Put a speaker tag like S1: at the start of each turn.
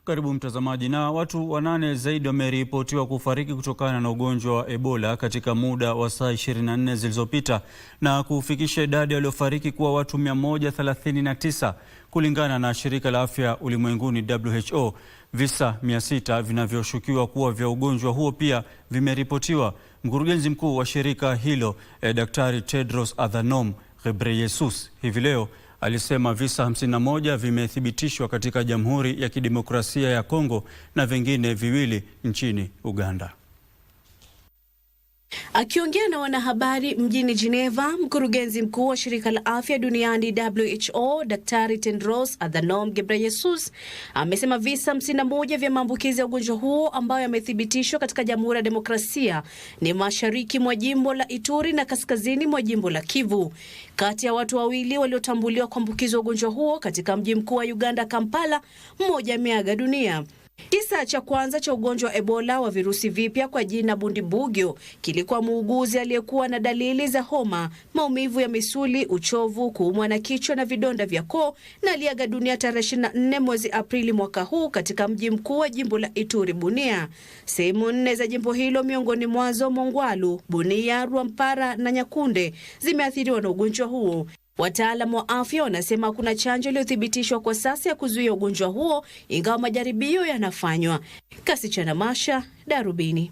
S1: Karibu mtazamaji. Na watu 8 zaidi wameripotiwa kufariki kutokana na ugonjwa wa Ebola katika muda wa saa 24 zilizopita na kufikisha idadi waliofariki kuwa watu 139 kulingana na Shirika la Afya Ulimwenguni WHO. Visa 600 vinavyoshukiwa kuwa vya ugonjwa huo pia vimeripotiwa. Mkurugenzi mkuu wa shirika hilo, Daktari Tedros Adhanom Ghebreyesus, hivi leo alisema visa 51 vimethibitishwa katika Jamhuri ya Kidemokrasia ya Kongo na vingine viwili nchini Uganda.
S2: Akiongea na wanahabari mjini Geneva, mkurugenzi mkuu wa Shirika la Afya Duniani WHO, Daktari Tedros Adhanom Ghebreyesus, amesema visa 51 vya maambukizi ya ugonjwa huo ambayo yamethibitishwa katika Jamhuri ya Demokrasia ni mashariki mwa jimbo la Ituri na kaskazini mwa jimbo la Kivu. Kati ya watu wawili waliotambuliwa kuambukizwa ugonjwa huo katika mji mkuu wa Uganda, Kampala, mmoja ameaga dunia. Kisa cha kwanza cha ugonjwa wa Ebola wa virusi vipya kwa jina Bundibugyo kilikuwa muuguzi aliyekuwa na dalili za homa, maumivu ya misuli, uchovu, kuumwa na kichwa na vidonda vya koo, na aliaga dunia tarehe 24 mwezi Aprili mwaka huu katika mji mkuu wa jimbo la Ituri, Bunia. Sehemu 4 za jimbo hilo, miongoni mwazo Mongwalu, Bunia, Rwampara na Nyakunde, zimeathiriwa na ugonjwa huo. Wataalamu wa afya wanasema kuna chanjo iliyothibitishwa kwa sasa ya kuzuia ugonjwa huo, ingawa majaribio yanafanywa. Kasichana Masha, Darubini.